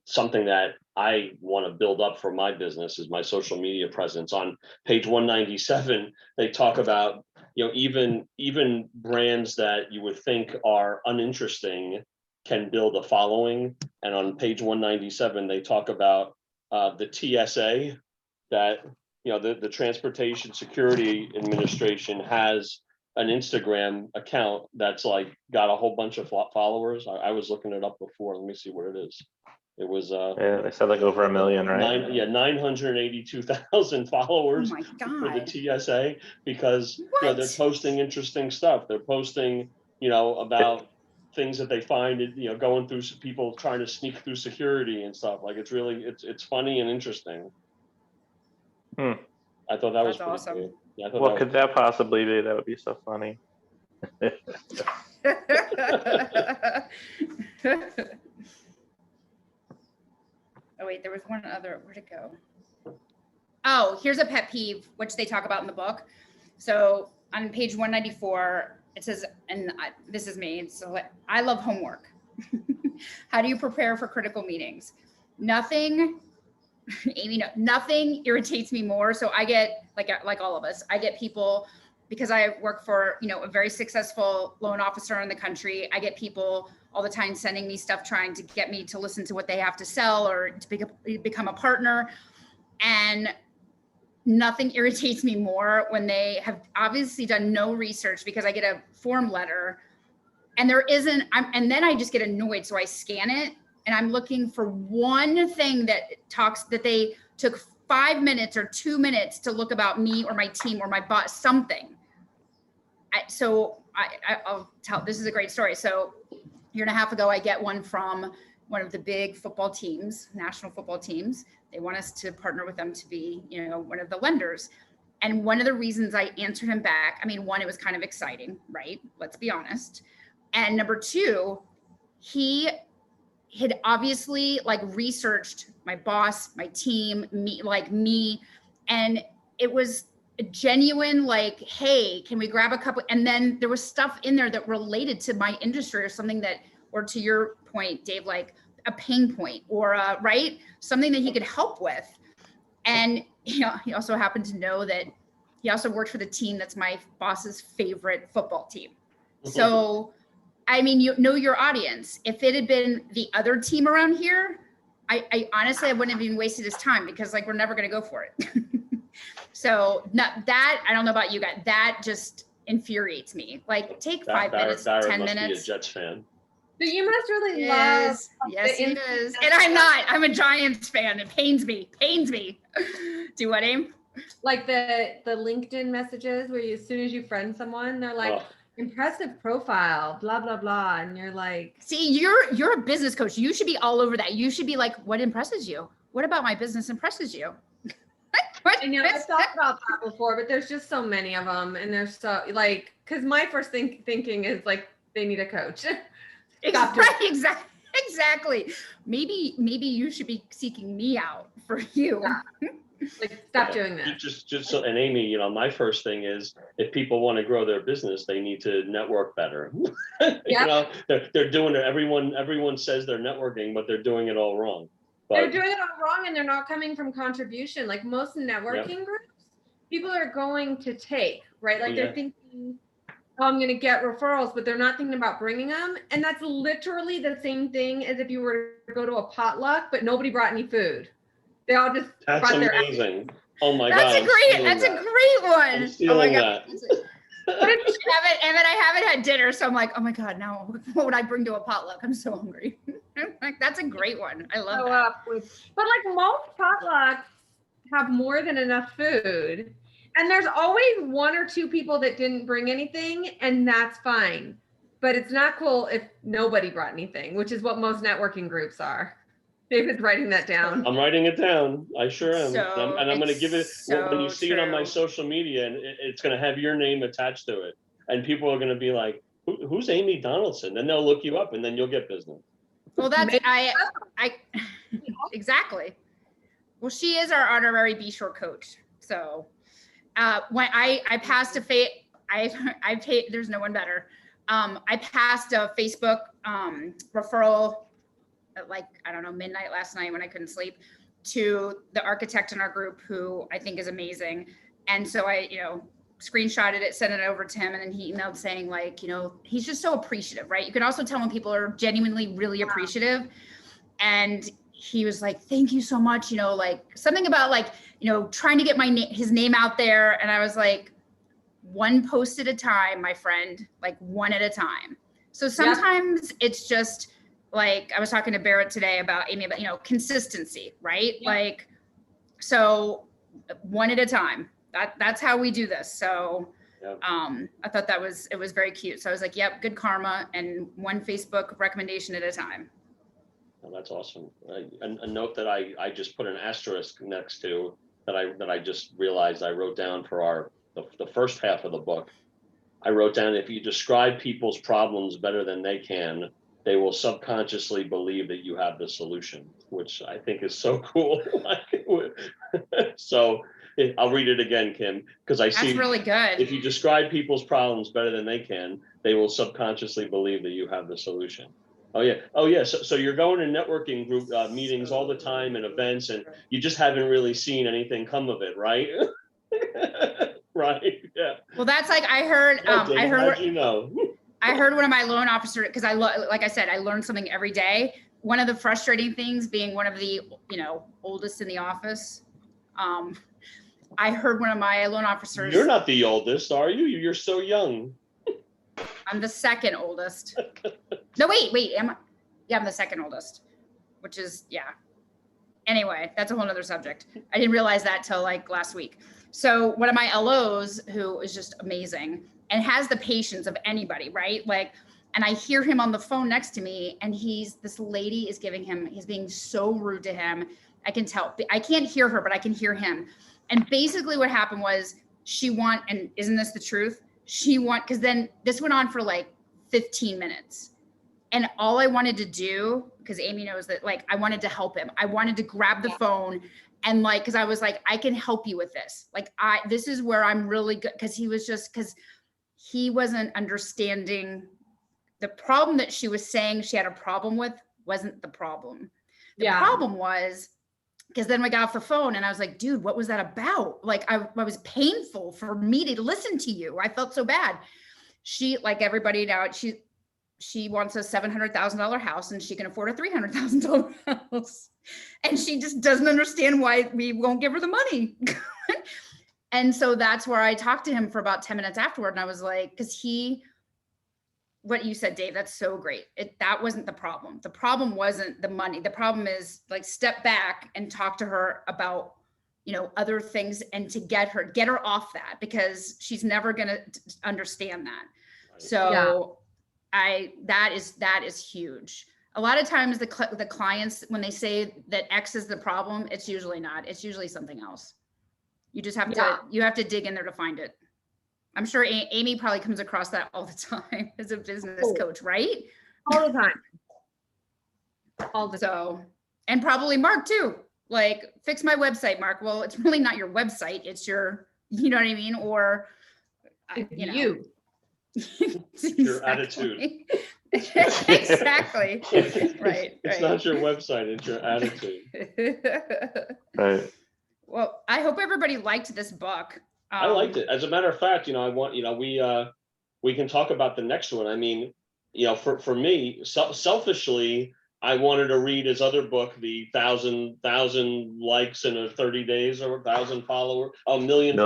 something that I want to build up for my business is my social media presence. On page 197, they talk about, even brands that you would think are uninteresting can build a following. And on page 197, they talk about the TSA, that, the Transportation Security Administration has an Instagram account that's like got a whole bunch of followers. I was looking it up before. Let me see what it is. It was they said like over 1 million, right? 982,000 followers. Oh my God. For the TSA, because they're posting interesting stuff. They're posting, about things that they find, going through people trying to sneak through security and stuff. Like, it's funny and interesting. I thought that was awesome. Cool. Yeah, What could that possibly be? That would be so funny. Oh wait, there was one other. Where'd it go? Oh, here's a pet peeve, which they talk about in the book. So on page 194, it says, and this is me. So I love homework. How do you prepare for critical meetings? Nothing, Amy, no, nothing irritates me more. So I get, like all of us, I get people, because I work for, a very successful loan officer in the country. I get people all the time sending me stuff, trying to get me to listen to what they have to sell or to become a partner. And nothing irritates me more when they have obviously done no research, because I get a form letter and there isn't, and then I just get annoyed. So I scan it and I'm looking for one thing that they took 5 minutes or 2 minutes to look about me or my team or my boss, something. I'll tell, this is a great story. So a year and a half ago, I get one from one of the big football teams, national football teams. They want us to partner with them to be, one of the lenders. And one of the reasons I answered him back, I mean, one, it was kind of exciting, right? Let's be honest. And number two, he had obviously like researched my boss, my team, me, and it was a genuine like, hey, can we grab a couple? And then there was stuff in there that related to my industry or something that, or to your point, Dave, like a pain point or right, something that he could help with. And he also happened to know that he also worked for the team that's my boss's favorite football team. So, I mean, you know your audience. If it had been the other team around here, I honestly, I wouldn't have even wasted his time because like, we're never going to go for it. So that, I don't know about you guys, that just infuriates me. Like take 5 minutes, Barrett 10 must minutes. be a Jets fan. So you must really love. Yes, it is. And I'm not. I'm a Giants fan. It pains me. Do what, Aim? Like the LinkedIn messages where you, as soon as you friend someone, they're like, impressive profile, blah, blah, blah. And you're like. See, you're a business coach. You should be all over that. You should be like, what impresses you? What about my business impresses you? I know I've thought about that before, but there's just so many of them. And they're so like, because my first thinking is like, they need a coach. Exactly. Maybe you should be seeking me out for you. Yeah. Like stop doing that. Just so, and Amy, you know, my first thing is if people want to grow their business, they need to network better. You know, they're doing it. Everyone says they're networking, but they're doing it all wrong. But they're doing it all wrong and they're not coming from contribution. Like most networking groups, people are going to take, right? Like they're thinking, oh, I'm going to get referrals, but they're not thinking about bringing them. And that's literally the same thing as if you were to go to a potluck, but nobody brought any food. They all just that's brought amazing. Oh my God. That's a great one. I'm stealing that. Emmett, I haven't had dinner, so I'm like, oh my God, now what would I bring to a potluck? I'm so hungry. Like, that's a great one. I love that. But like most potlucks have more than enough food. And there's always one or two people that didn't bring anything, and that's fine. But it's not cool if nobody brought anything, which is what most networking groups are. David's writing that down. I'm writing it down. I sure am. And I'm going to give it, when you see it on my true. social media, and it's going to have your name attached to it. And people are going to be like, who's Amy Donaldson? Then they'll look you up and then you'll get business. Well, that's, I exactly. Well, she is our honorary B Shore coach. So when I passed I paid, there's no one better. I passed a Facebook referral at like, I don't know, midnight last night when I couldn't sleep, to the architect in our group who I think is amazing. And so I, screenshotted it, sent it over to him, and then he emailed saying like, he's just so appreciative, right? You can also tell when people are genuinely really appreciative. And he was like, thank you so much, like something about like, trying to get his name out there. And I was like, one post at a time, my friend, like one at a time. So sometimes it's just like, I was talking to Barrett today about Amy, about, consistency, right? Yeah. Like, so one at a time, that's how we do this. So I thought it was very cute. So I was like, yep, good karma, and one Facebook recommendation at a time. Oh, that's awesome. A note that I just put an asterisk next to that I just realized I wrote down for the first half of the book. I wrote down, if you describe people's problems better than they can, they will subconsciously believe that you have the solution, which I think is so cool. So I'll read it again, Kim, because I see. That's really good. If you describe people's problems better than they can, they will subconsciously believe that you have the solution. Oh yeah. So you're going to networking group meetings all the time and events, and you just haven't really seen anything come of it, right? Right. Yeah. Well, that's like I heard. Dave, I heard. How'd you know? I heard one of my loan officers, because like I said, I learned something every day. One of the frustrating things, being one of the oldest in the office, I heard one of my loan officers. You're not the oldest, are you? You're so young. I'm the second oldest. No, wait. I'm the second oldest, which is, Anyway, that's a whole nother subject. I didn't realize that till like last week. So one of my LOs, who is just amazing and has the patience of anybody, right? Like, and I hear him on the phone next to me, and this lady is he's being so rude to him. I can tell. I can't hear her, but I can hear him. And basically what happened was and isn't this the truth? Because then this went on for like 15 minutes. And all I wanted to do, because Amy knows that, like, I wanted to help him. I wanted to grab the phone and like, because I was like, I can help you with this. Like, this is where I'm really good. Because he wasn't understanding the problem that she was saying she had a problem with wasn't the problem. The problem was, because then we got off the phone and I was like, dude, what was that about? Like, I was painful for me to listen to you. I felt so bad. She, like everybody now, she wants a $700,000 house and she can afford a $300,000 house. And she just doesn't understand why we won't give her the money. And so that's where I talked to him for about 10 minutes afterward. And I was like, because what you said, Dave, that's so great. That wasn't the problem. The problem wasn't the money. The problem is, like, step back and talk to her about, other things, and to get her off that, because she's never going to understand that. Right. So that is huge. A lot of times the clients, when they say that X is the problem, it's usually not. It's usually something else. You just have to dig in there to find it. I'm sure Amy probably comes across that all the time as a business coach, right? All the time. And probably Mark too. Like, fix my website, Mark. Well, it's really not your website. It's your, you know what I mean? Or, you. Your attitude. Exactly. Right. It's not your website, it's your attitude. Right. Well, I hope everybody liked this book. I liked it. As a matter of fact, I want, we can talk about the next one. I mean, for me, selfishly, I wanted to read his other book, the 1,000 likes in 30 days, or 1,000 followers, million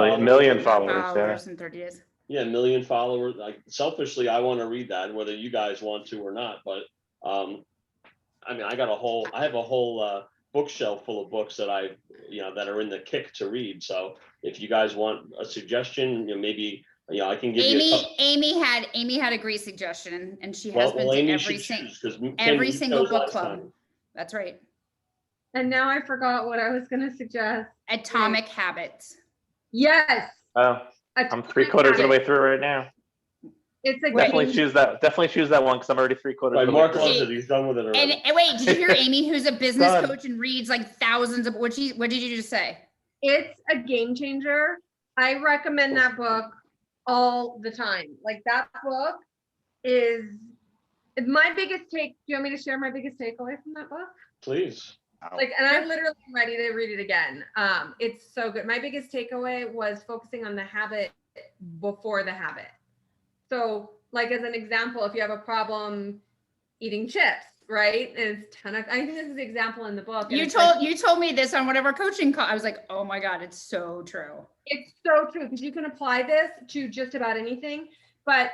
followers in 30 days. Yeah, 1 million followers. Like, selfishly, I want to read that, whether you guys want to or not. But I mean, I have a whole bookshelf full of books that that are in the kick to read. So if you guys want a suggestion, maybe I can give you. Amy had a great suggestion, and she has been to every single book club. That's right. And now I forgot what I was going to suggest. Atomic Habits. Yes. Oh, I'm 3/4 of the way through right now. It's a definitely choose that one, because I'm already 3/4. Right, Mark loves it. He's done with it already. And wait, did you hear Amy, who's a business coach and reads like thousands of? What did you just say? It's a game changer. I recommend that book all the time. Like, that book is my biggest take. Do you want me to share my biggest takeaway from that book? Please. Like, and I'm literally ready to read it again. It's so good. My biggest takeaway was focusing on the habit before the habit. So, like, as an example, if you have a problem eating chips, right? And it's I think this is the example in the book. You told me this on whatever coaching call. I was like, oh my God, it's so true. It's so true, because you can apply this to just about anything, but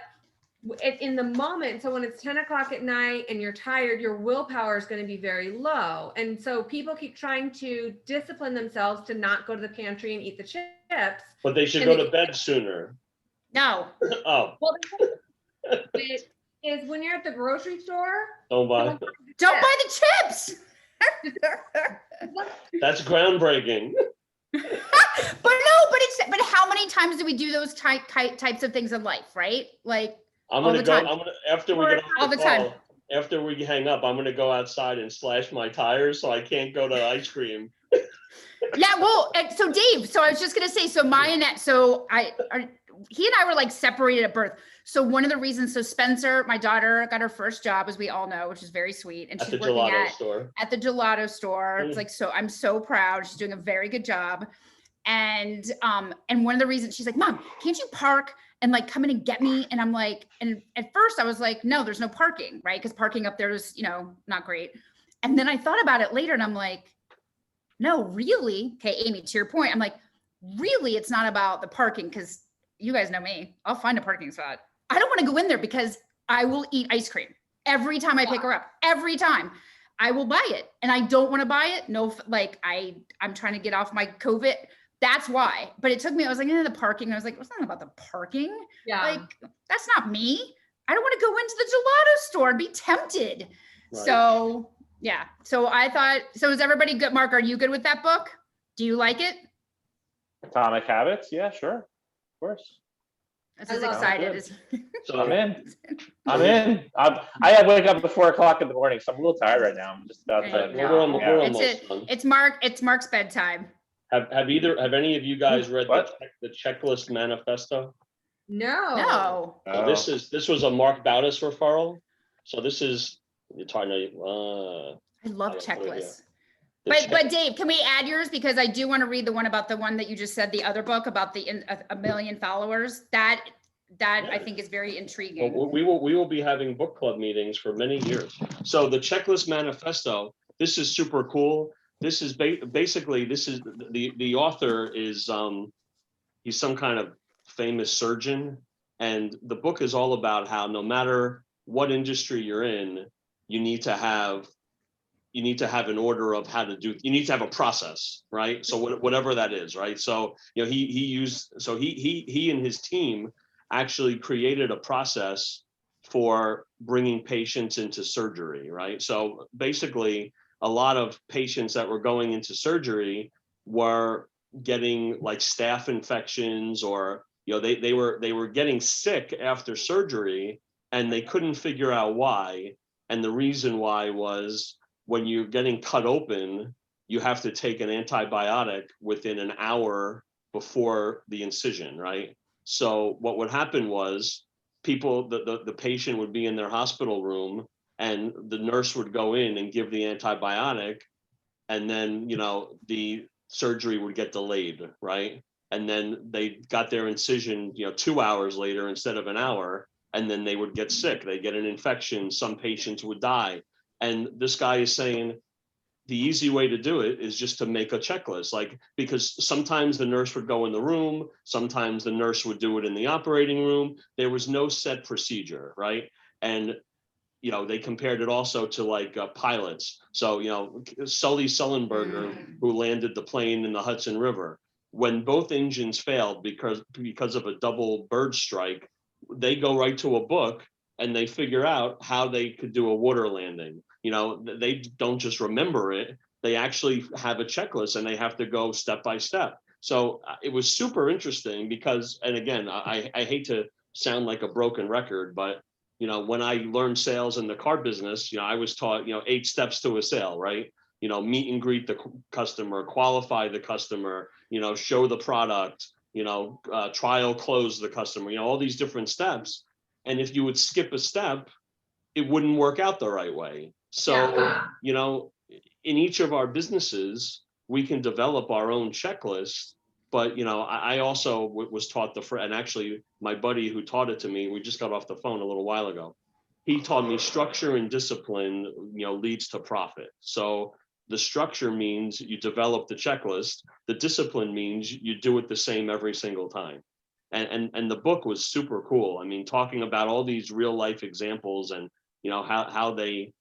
in the moment. So when it's 10 o'clock at night and you're tired, your willpower is going to be very low. And so people keep trying to discipline themselves to not go to the pantry and eat the chips. But they should go to bed sooner. No. Oh. Well, it is when you're at the grocery store. Don't buy the chips. That's groundbreaking. but how many times do we do those types of things in life, right? Like, after we get off all the time. After we hang up, I'm gonna go outside and slash my tires so I can't go to ice cream. Yeah, well, so Dave, I was just gonna say, he and I were like separated at birth. So one of the reasons, Spencer, my daughter, got her first job, as we all know, which is very sweet. And she's working at the gelato store. It's like, so I'm so proud. She's doing a very good job. And one of the reasons, she's like, Mom, can't you park and like come in and get me? And I'm like, and at first I was like, no, there's no parking, right? Because parking up there is, not great. And then I thought about it later and I'm like, no, really? Okay, Amy, to your point, I'm like, really, it's not about the parking, because you guys know me. I'll find a parking spot. I don't want to go in there because I will eat ice cream every time I pick her up. Every time I will buy it, and I don't want to buy it. No, like I'm trying to get off my COVID. That's why. But it took me. I was like, the parking. I was like, it's not about the parking. Yeah. Like, that's not me. I don't want to go into the gelato store and be tempted. Right. So yeah. So I thought. So is everybody good? Mark, are you good with that book? Do you like it? Atomic Habits? Yeah, sure. course. That's I as love it. excited Good. as. So I'm in. I'm in. I have wake up at 4 o'clock in the morning, so I'm a little tired right now. I'm just about There to. you Well, go. we're It's almost done. It's Mark's bedtime. Have any of you guys read What? the checklist manifesto? No. No. So this was a Mark Bautis referral. So this is it's hard to I love I don't put it here. checklists. the But check- Dave, can we add yours? Because I do want to read the one about the one that you just said, the other book about the a million followers. That I think is very intriguing. Well, we will be having book club meetings for many years. So the checklist manifesto, this is super cool. This is basically this is the author is he's some kind of famous surgeon, and the book is all about how no matter what industry you're in, you need to have an order of how to do, you need to have a process, right? So whatever that is, right? So he and his team actually created a process for bringing patients into surgery, right? So basically a lot of patients that were going into surgery were getting like staph infections, or they were getting sick after surgery and they couldn't figure out why. And the reason why was when you're getting cut open, you have to take an antibiotic within an hour before the incision, right? So what would happen was the patient would be in their hospital room and the nurse would go in and give the antibiotic, and then the surgery would get delayed, right? And then they got their incision 2 hours later instead of an hour, and then they would get sick, they get an infection, some patients would die. And this guy is saying the easy way to do it is just to make a checklist, like, because sometimes the nurse would go in the room, sometimes the nurse would do it in the operating room. There was no set procedure, right? And they compared it also to like pilots. So Sully Sullenberger, who landed the plane in the Hudson River, when both engines failed because of a double bird strike, they go right to a book and they figure out how they could do a water landing. They don't just remember it, they actually have a checklist and they have to go step by step. So it was super interesting because, and again, I hate to sound like a broken record, but when I learned sales in the car business, I was taught 8 steps to a sale, right? Meet and greet the customer, qualify the customer, show the product, trial close the customer, all these different steps. And if you would skip a step, it wouldn't work out the right way. So, in each of our businesses, we can develop our own checklist. But, I also was taught and actually my buddy who taught it to me, we just got off the phone a little while ago. He taught me structure and discipline, leads to profit. So the structure means you develop the checklist. The discipline means you do it the same every single time. And the book was super cool. I mean, talking about all these real life examples and, how they,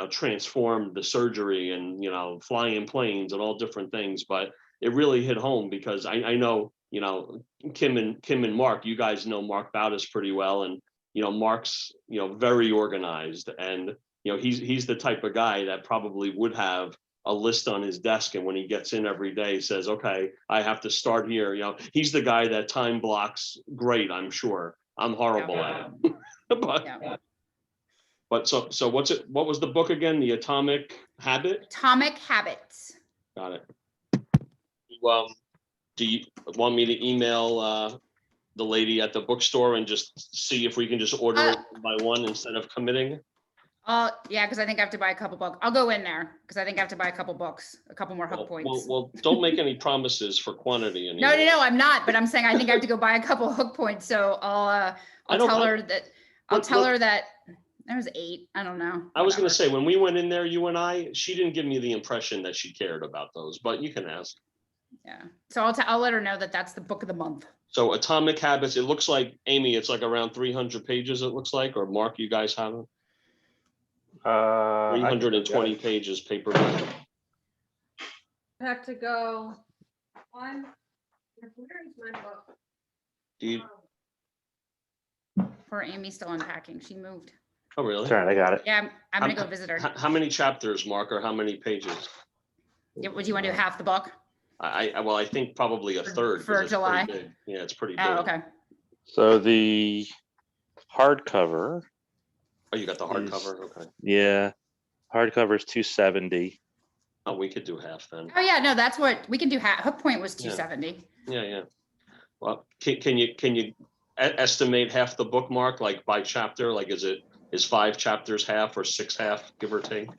transformed the surgery and, flying planes and all different things. But it really hit home because I know, Kim and Mark, you guys know Mark Bautis pretty well. And, Mark's, very organized, and, he's the type of guy that probably would have a list on his desk. And when he gets in every day, says, okay, I have to start here. He's the guy that time blocks great, I'm sure. I'm horrible at it. But so what was the book again? The Atomic Habit? Atomic Habits. Got it. Do you want me to email the lady at the bookstore and just see if we can just order it by one instead of committing? Yeah, because I think I have to buy a couple books. I'll go in there because I think I have to buy a couple books, a couple more hook points. Well, don't make any promises for quantity anymore. No, I'm not. But I'm saying I think I have to go buy a couple hook points. So I'll tell her that there was 8. I don't know. I was going to say, when we went in there, you and I, she didn't give me the impression that she cared about those, but you can ask. Yeah. So I'll let her know that that's the book of the month. So Atomic Habits, it looks like, Amy, it's like around 300 pages, it looks like, or Mark, you guys have it? 320 pages, paperback. I have to go on. Where is my book? Poor Amy's still unpacking. She moved. Oh, really? That's right, I got it. Yeah, I'm gonna go visit her. How many chapters, Mark, or how many pages? Would you want to do half the book? Well, I think probably a third. 'cause For it's pretty July? big. Yeah, it's pretty big. Oh, okay. So the hardcover, Oh, you got the hardcover? Okay. yeah, hardcover is 270. Oh, we could do half then. Oh yeah, no, that's what we can do. Hook Point was 270. Yeah. Well, can you estimate half the bookmark, like by chapter? Like, is 5 chapters half or 6 half, give or take?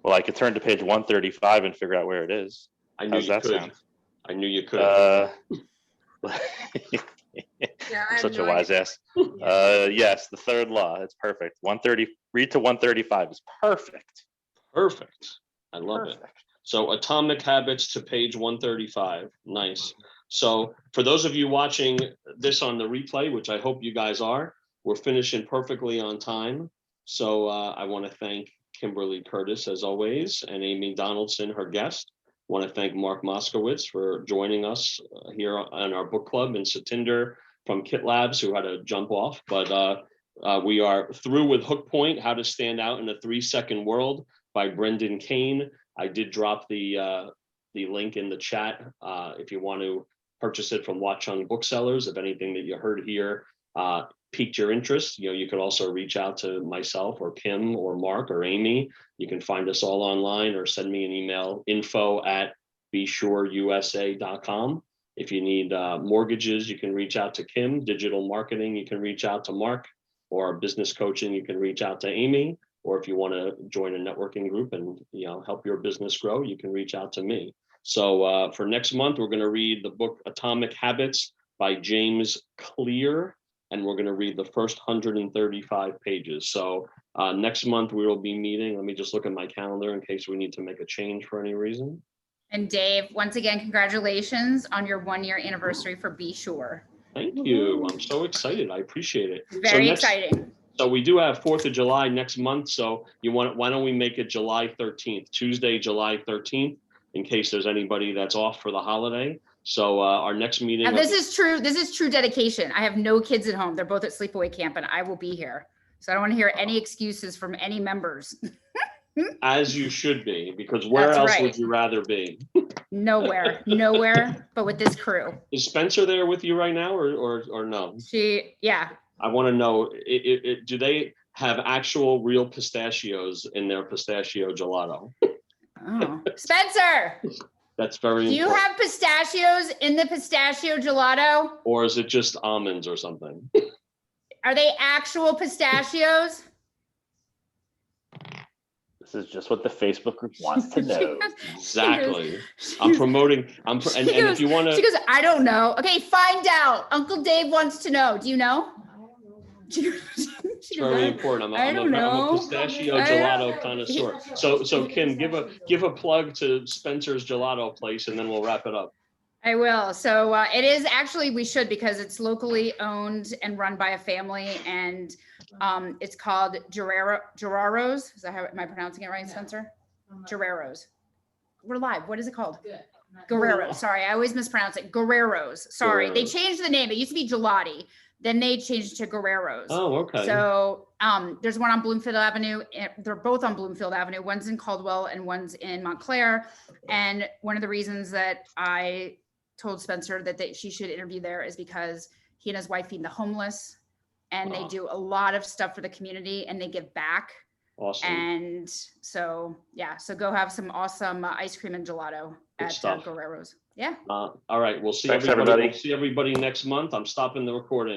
Well, I could turn to page 135 and figure out where it is. I knew How's you that could. sound? I knew you could. Yeah, I have Such a no wise idea. ass. Yes, the third law. It's perfect. 130. Read to 135 is perfect. Perfect. I love it. Perfect. So Atomic Habits to page 135. Nice. So for those of you watching this on the replay, which I hope you guys are, we're finishing perfectly on time. So I want to thank Kimberly Curtis, as always, and Amy Donaldson, her guest. I want to thank Mark Moskowitz for joining us here on our book club, and Satinder from Kit Labs, who had to jump off. But we are through with Hook Point, How to Stand Out in a 3-Second World by Brendan Kane. I did drop the link in the chat if you want to purchase it from Watchung Booksellers. If anything that you heard here piqued your interest, you could also reach out to myself or Kim or Mark or Amy. You can find us all online or send me an email, info@besureusa.com. If you need mortgages, you can reach out to Kim. Digital marketing, you can reach out to Mark. Or business coaching, you can reach out to Amy. Or if you want to join a networking group and help your business grow, you can reach out to me. So for next month, we're going to read the book Atomic Habits by James Clear, and we're going to read the first 135 pages. So next month we will be meeting. Let me just look at my calendar in case we need to make a change for any reason. And Dave, once again, congratulations on your 1-year anniversary for Be Sure. Thank you. I'm so excited. I appreciate it. Very exciting. So we do have 4th of July next month. So why don't we make it July 13th, Tuesday, July 13th, in case there's anybody that's off for the holiday. So our next meeting. Now, this is true. This is true dedication. I have no kids at home. They're both at sleepaway camp and I will be here. So I don't want to hear any excuses from any members. As you should be, because where That's else right. would you rather be? Nowhere, but with this crew. Is Spencer there with you right now or no? Yeah. I want to know, do they have actual real pistachios in their pistachio gelato? Oh, Spencer, That's very do you important. have pistachios in the pistachio gelato? Or is it just almonds or something? Are they actual pistachios? This is just what the Facebook group wants to know. Exactly. I'm promoting. And if you want She to, goes, I don't know. Okay, find out. Uncle Dave wants to know. Do you know? it's very important. I don't I'm know. a pistachio I gelato connoisseur. So Kim, give a plug to Spencer's Gelato place, and then we'll wrap it up. I will. So it is actually, we should, because it's locally owned and run by a family, and it's called Guerrero's. Is that how, am I pronouncing it right, Spencer? Guerrero's. We're live. What is it called? Guerrero's. Sorry, I always mispronounce it. Guerrero's. Sorry, they Guerrero's. changed the name. It used to be Gelati. Then they changed to Guerrero's. Oh, okay. So there's one on Bloomfield Avenue. They're both on Bloomfield Avenue. One's in Caldwell and one's in Montclair. And one of the reasons that I told Spencer that she should interview there is because he and his wife feed the homeless, and they Wow. do a lot of stuff for the community, and they give back. Awesome. And so, yeah, so go have some awesome ice cream and gelato Good at stuff. Guerrero's. Yeah. All right. We'll see Thanks, everybody. everybody. We'll see everybody next month. I'm stopping the recording.